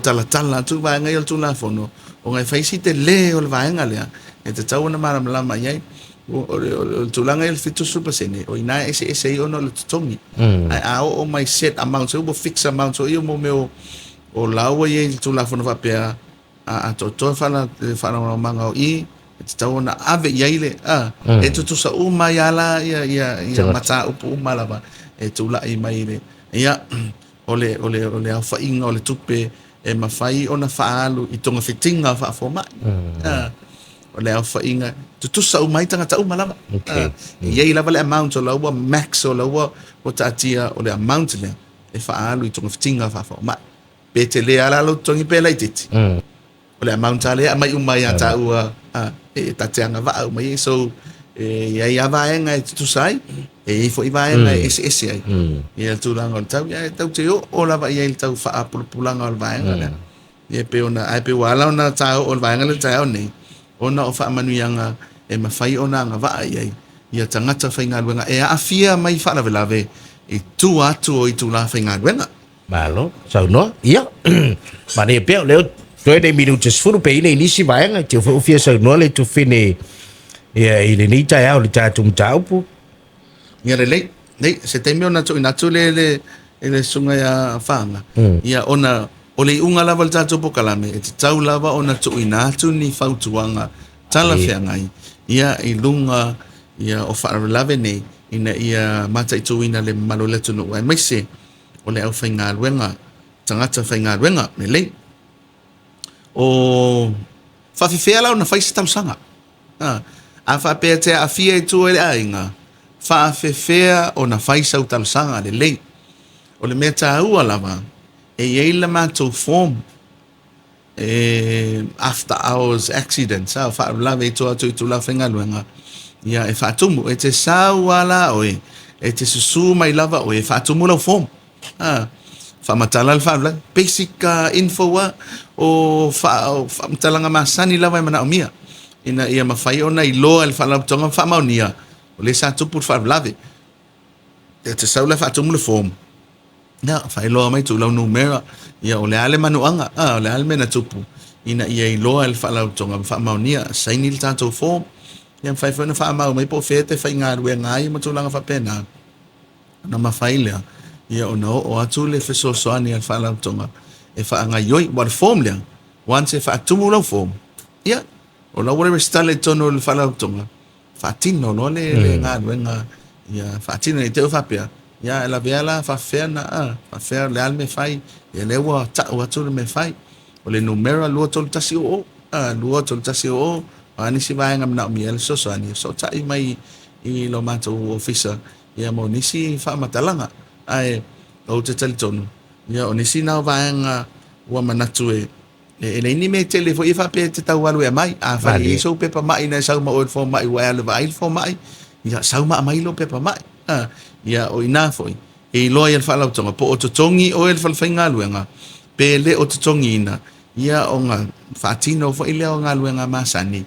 tala tu va ngai tu la fono o ngai fai si te le o le vaenga le e te tau na mara lama iai o tu langa il fitu super sene o ina ese o no le tongi ai o my set amount so bo fix amount so io mo meu o laua iai tu la fono va pe a to fana manga o i te tau na ave iai le e tu sa o mai ala ia mata o pu malava e tu la i mai le ia ole au fainga ole tupe e mafai ona faalu i tonga fitinga fa forma ole au fainga tu sa mai tanga tau malama ia lava le amount o laua max o laua o tatia ole amount le e faalu i tonga fitinga fa forma pe te le ala lo tongi pe lai titi ole amount ale mai umai ata ua e tatianga va mai so ia vaenga tu sai e fo i vaenga ese ai ia tu langa tau ia tau te o lava ia il tau fa pulanga o vaenga ia pe ona ai pe wala ona tau o vaenga le tau nei ona o fa manuianga e mafai ona nga va ia tangata fainga wenga e afia mai fa la velave e tu atu o i tu la fainga wenga malo sau no ia ma ne pe le toi dei minutos furu pe nei nisi vaenga te fo fia sau no le tu fine ia ile ni tai au le tatum taupu ia le se te meo na tu le sunga ya fanga ia ona ole unga lava le tatu pokalame e te tau lava ona tu inatu ni fautuanga tala fiangai ia i lunga ia o fa lave nei ina ia mata i tu ina le malo le tunu ai mai se ole au fainga luenga tangata fainga luenga me le o fa fifea la ona faisi tamsanga a fa pe te a fia tu ele ainga fa fefea ona faisa u tamsanga le le o le meta ua lava e yeila mato form after hours accidents fa lave tu la fainga luenga ia e fa tumu e te sa wala o e te susu mai lava o e fa tumu la form fa matala fa basic info o fa matalanga masani lava mana omia ina ia mafai ona i loa el fala tonga fa maunia o le sa tupu fa lave te saula fa tumu le form na fa loa mai tu la numero ia o le ale manuanga o le ale mena tupu ina ia i loa el fala tonga fa maunia saini le tanto form ia fa fa mau mai po fete fa inga we ngai mo tu langa fa pena na mafai le ia o no o atu le fe so ani el fala tonga e fa nga yoi what form le once fa tumu la form ia o la wale stale tono le fala tonga fatino no le nga wenga ia fatino te fa pia ia la vela fa ferna fa fer le alme fai e le wa ta wa tu me fai o le numero lo tol tasi o lo tol tasi o ani si vai ngam na mi el so ani so ta i mai i lo mato officer ia mo nisi fa matalanga ai o te tele tono ia o nisi na vai nga wa manatu e nei me telefo i fa pe te tau alu e mai a fa i so pepa mai na sa ma o fo mai wa alu vai fo mai ia sa ma mai lo pepa mai ia o ina foi e lo ia fa la tonga po o tongi o el fa fainga luenga pe le o tongi ina ia o nga fatino fo ile o nga luenga masani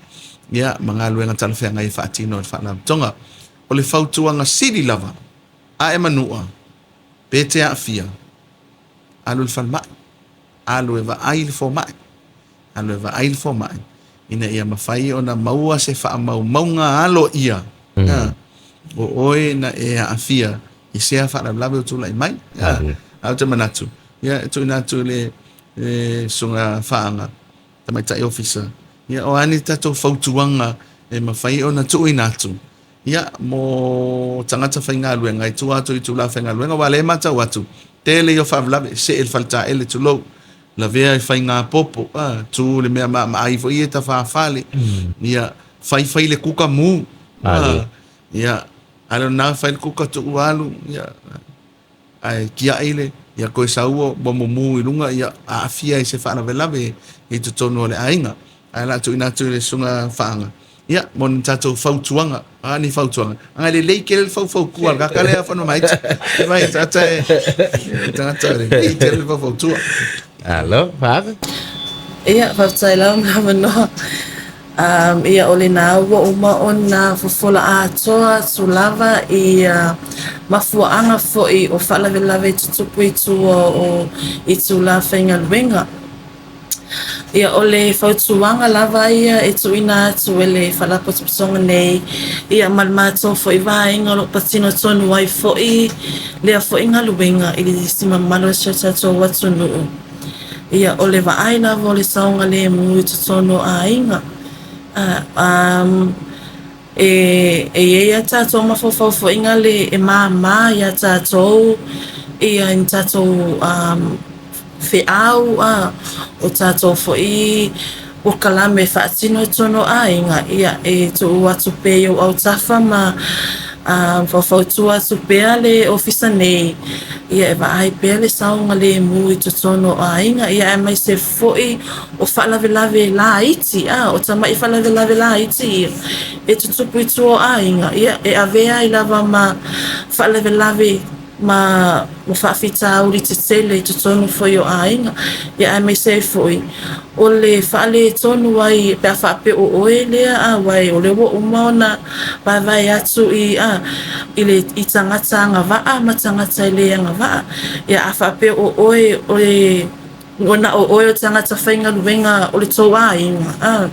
ia manga luenga tal fa ngai fatino fa la tonga o le fautuanga city lava a emanua pe te afia alu fa mai alu eva ail fo mai alo va ail fo mai ina ia mafai ona maua se fa maunga alo ia o oe na e afia i se fa la lave tu lai mai au te manatu ia tu na tu le sunga faanga ta mai tai officer ia o ani tato fautuanga e mafai ona tu inatu ia mo tangata fainga luenga i tu atu i tu la fainga luenga wale mata watu tele yo fa lave se el falta ele tu lo la vea fai nga popo tu le mea ma ai fo ia ta fa fale ia fai le kuka mu ia alo na fai le kuka tu alu ia ai kia ile ia ko sauo bo mu ilunga ia afia i se fa na velave i tu tono le ainga ala tu ina tu le sunga fanga ia mon tato fautuanga ani fautuanga anga le ke fau ku al ka le fa no mai vai tata le ke fau fautua alo fa ia fa sai la no ia olina wo uma ona fofola a toa sulava ia mafuanga foi o fala velave tupu itu o itu la fenga wenga ia o le fautuanga lava ia e tuina atu e le whalapotopsonga nei ia malmato fo i vaenga lo patino tonu ai fo i lea fo i ngaluenga i le sima malo shatato watu nuu ia o le vaai lava o le saunga le mui tutono a inga ia tatou mafofau fo inga le e mama ia tatou ia in tatou feau o tatou fo'i o kalame whaatino e tono a inga ia e tu atu pe o au tafa ma whawhautua atu pea le ofisa nei ia e vaai pea le saunga le mui tu tono a inga ia e mai se fo'i o whalavelave la iti o tamai whalavelave la iti e tutupu i tuo a inga ia e avea i lava ma whalavelave ma whaafita uri te tele te tonu foi o ainga ia ai mai sei foi o le whaale tonu wai pia whaape o oe lea wai o le wo umaona pa vai atu i le i tangata nga waa ma tangata i lea nga waa ia a whaape o oe o le ngona o oe o tangata whainga luenga o le tau ainga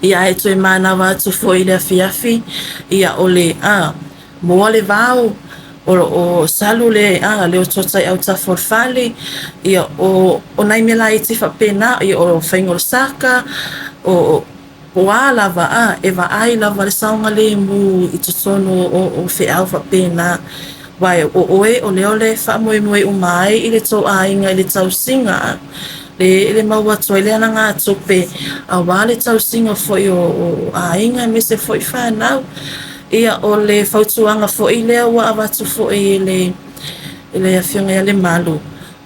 ia e tue mana watu foi le afiafi ia o le moa le vau o salu le o totai au tafolfale ia o nai mela i tifa pena ia o whaingol saka o lava e vaai lava le saunga le mu i tutono o whiau fa pena wai o oe o leo le wha moe moe umai i le tau ainga i le tau singa le maua toi le ana ngā tope a wale tau singa foi o ainga me se foi whanau ia o le fautuanga fo i lea wa awatu fo i le awhionga le malu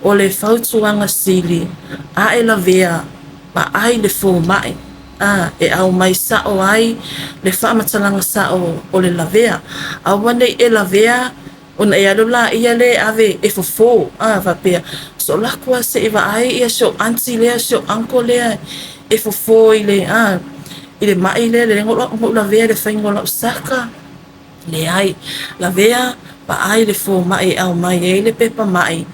o le fautuanga sili e la vea ma ai le fo mai e au mai sa o ai le whaamatalanga sa o le la vea a wane e la vea ona e alola ia le ave e fofo vapea so lakua se iwa ai ia so anti lea so anko lea e fofo i le mai le ngolo la vea le whaingola usaka le ai la vea pa ai le fo mai au mai e le pepa mai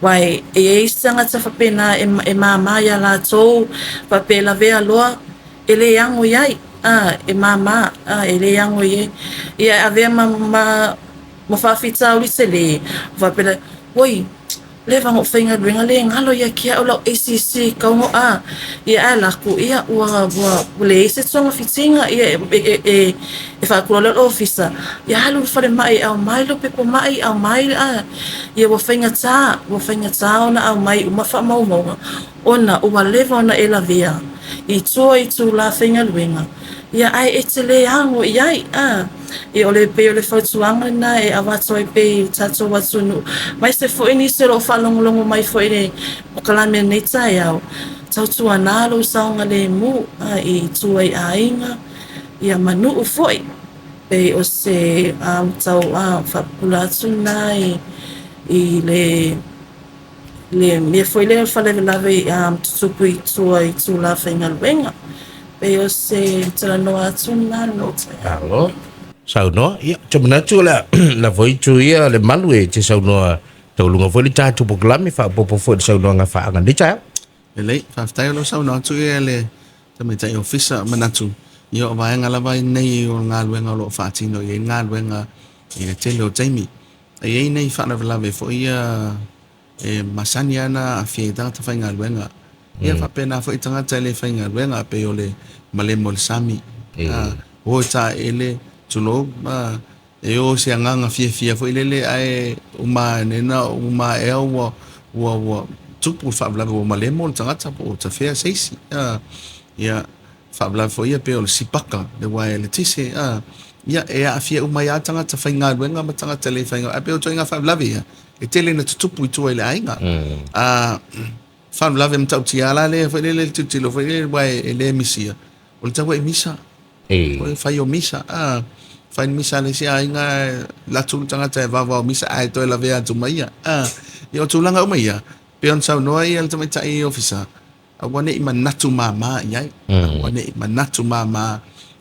wai e sanga ta whapena e mama ia la tau pape la vea loa e le yango iai e mama e le yango ie ia a vea ma whawhita uli se le whapela woi le vango whainga ringa le ngalo ia kia o lau ACC kaungo ia laku ia ua le se tonga fitinga ia e whakula le officer ia halu whare mai au mai lo pepo mai au mai ia wa whainga tā ona au mai uma wha maunga ona ua leva ona e la vea i tua i tu la whainga luenga ia ai e te le ango iai e ole pe ole fautuanga na e awatoi pe tato watunu mai se fo ini se lo whalongolongo mai fo ine o kalame nei tai au tautua nalo saunga le mu i tua i ainga ia manu u foi pe o se tau whapula atu na i le mea foi le whaleve lave tutupu i tua i tu la whainga luenga pe o se talanoa atu na no alo saunoa ia tamana tu la voi tu ia le malu e te saunoa taulunga foi le tatu poklami fa popo foi saunoa nga fa anga dicha le whaftai lo saunoa tu ia le tamitai ofisa manatu ia o vaenga lava nei o ngā luenga lo whaatino i ngā luenga i le tele o taimi e nei whanawalawe fo ia e masani ana a fie tangata whainga luenga ia whapena fo i tangata le whainga luenga pe o le malemo le sami o ta ele tulo e o se nganga fia fo ilele ai uma nena uma e wa tupu fabla o malemo tangata po ta fea seisi ia fabla fo ia pe o sipaka le wa le tise ia e a fia uma ya tangata fainga wenga ma tangata le fainga a pe o toinga fabla via e tele na tupu i tu ele ainga fabla vem tau tiala le fo le tutilo fo le wa ele misia o ta wa misa o fai o misa fai misa le sia inga la tu tanga te va misa ai to la vea tu mai io tu langa mai pe on sau no ai el tama tai officer a wane i manatu mama ai wane i manatu mama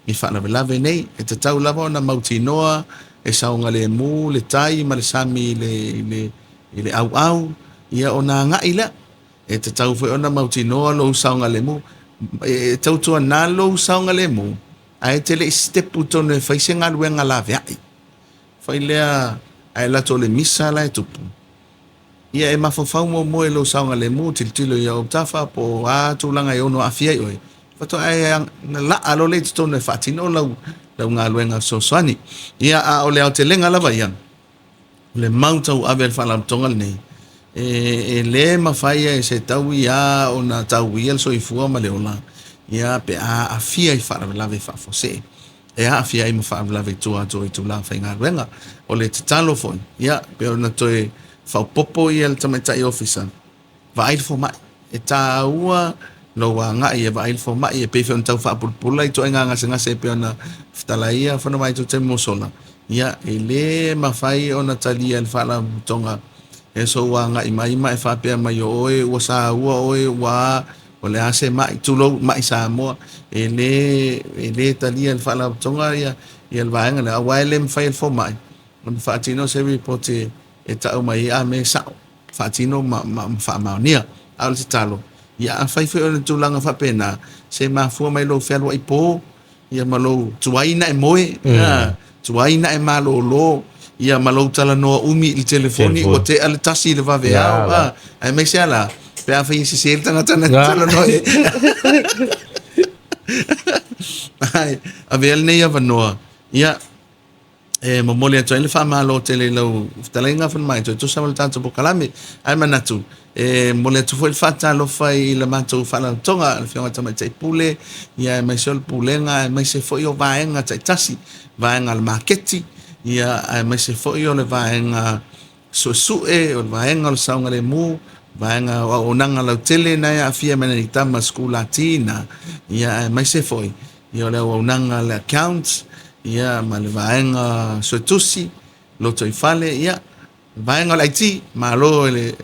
i fa na la vene e te tau lava na mauti noa e sau ngale le tai ma le sami le au ia ona nga ila e te tau foi ona mautinoa lo saunga le mu e tau tua nā lo saunga le mu ai te le step utonu e whaise ngā ruenga la veai whai lea ai lato le misa la e tupu ia e mafofau mo e lo saunga le mu tiltilo ia o tafa po a tūlanga i ono awhia i oe fato ai la alo le tutonu e whatino lau ngā ruenga sosoani ia a o le au te lenga lava iang le mautau ave al whalam tonga nei e le mawhaia e se tau ia o na tau ia so i fua ma le ola ia pe a awhia i wharamelawe whafose e a awhia i ma wharamelawe tua i tula whai ngā ruenga o le te talo foi ia pe o na toe whaupopo i al tamaitai officer vail fo mai e tā ua lo wa ngai e vail fo mai e pe fe on tau whapulpula i toa ngase pe ona whtala ia whana mai to te mosola ia e le mawhai o na talia al whala tonga e so wa ngai mai e whapea mai oe ua sa ua oe ua o le ase mai tulo mai Samoa e le talia al whala tonga ia al vaenga le awai le mwhai al fo mai on whaatino se ripote e tau mai a me sao whaatino ma whaamaunia au le talo ia a whaiwhi o le tūlanga whapena se mafua mai lo whelua i pō ia malo tuaina e moe tuaina e malo lo ia malo tala noa umi i telefoni o te ale tasi le vave au ai mai se ala pe a whai si se tanga tala noa ai a veal nei a vanoa ia e momole atu ele wha malo tele lau talenga whan mai tu samal tanto po kalame ai manatu e mole atu foi fata lo fai la matou fala tonga le fiona tama tai pule ia mai sol pulenga mai se foi o vaenga tai tasi vaenga al marketi ia mai se foi o le vaenga e o vaenga o saunga le mu vaenga o nanga lau tele na ia fia mena i tama school latina ia mai se foi ia le o nanga le accounts ia ma le vaenga sotusi lo toi fale ia vaenga le IT ma lo le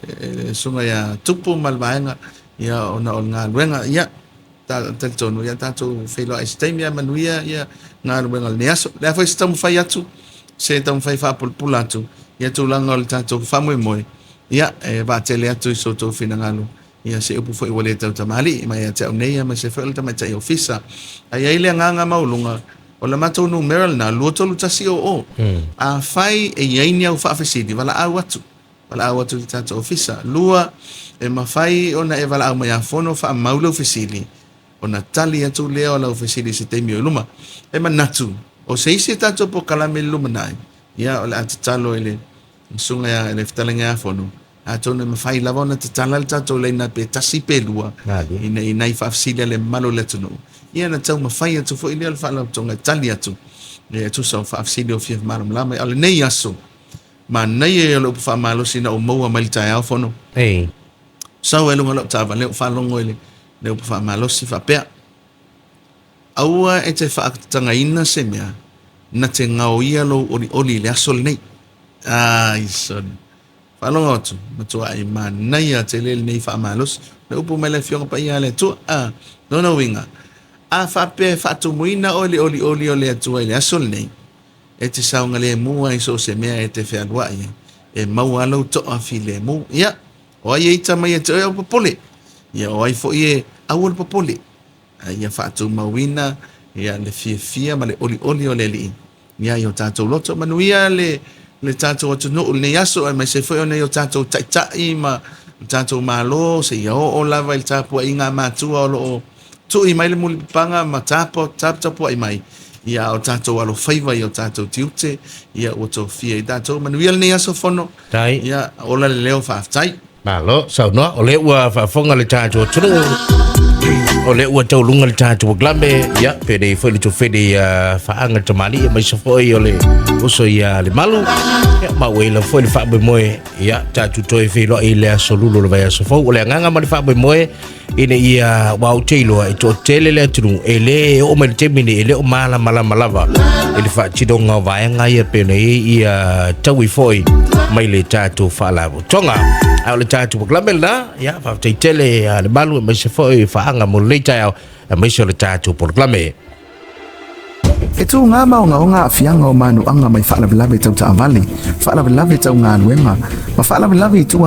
sunga ia tupu ma le vaenga ia ona o ngā ruenga ia ta tonu ia tatou whailo ai stemia manuia ia ngā ruenga le neaso le a whai se tamu whai atu se tamu whai whapulpula atu ia tūlanga o le tatou whamui moe ia e vātele atu i sotou whina ngalo ia se upu whai wale tau tamali ma ia te au neia ma se whai le tamai tai ofisa ai ai le nganga maulunga o la matou numeral na lua tolu tasi o a fai e iaini au whaafesidi wala au atu i tatou ofisa lua e mawhai ona e wala au mai a whono wha maulau fesili o na tali atu lea o lau fesili se teimi o luma e manatu o se isi tatou po kalame luma nai ia o le atatalo ele sunga ya ele fitalenga a whono a tonu e mawhai lava ona tatala le tatou leina pe tasi pe lua ina i whaafesili le malo le tunu ia na tau mawhai atu fo ili al whala tonga tali atu e atu sa o whaafesili o fia maram lama ale nei aso ma nei e lo pa malo sina o moa mai tai au fono sau e lunga lo tava le fa longo ele le pa malo si fa pe aua e te fa tanga ina se mea na te ngau ia lo oli le asol nei ai son fa longo tu matua ai ma nei a te le nei fa malo le upu mai le fionga pa ia le tu no winga a fa pe fa tu muina oli le atu le asol nei e te saunga le mua i so se mea e te whea ia e mau alau to a fi le mu ia o ai eita mai e te oia popole ia o ai fo i e awal popole ia whaatu mawina ia le fia ma le oli o le li ia i o tātou loto manuia le tātou atu no le yaso ai mai se fo i o nei o tātou tai ma tātou malo se ia o lava il tāpua i ngā mātua o lo tu i mai le muli panga ma tāpua i mai ia o tātou alo whaiva i o tātou tiute ia o tō fia i tātou manuia le nei aso whono ia ola le leo whaaftai malo sau no o le ua whaafonga le tātou tunu o le ua tau lunga le tātou glame ia pere whai le tō whede whaanga tamali ia mai sa whoi o le oso ia le malu ia maue la whoi le whaabe moe ia tātou toi whelo i le aso lulo le vai aso whau o le anganga ma le whaabe moe ine ia wau teilo e to tele le tunu ele o me temine ele o mala lava ele fa tidonga vaenga ia pene ia tawi foi mai le tatu fala tonga au le tatu glamela ia fa tele le balu me se foi fa anga mo le tau me se le tatu porklame e tu ngā maunga fianga o manu anga mai whaalawe tau ta avali whaalawe tau ngā luenga ma whaalawe tu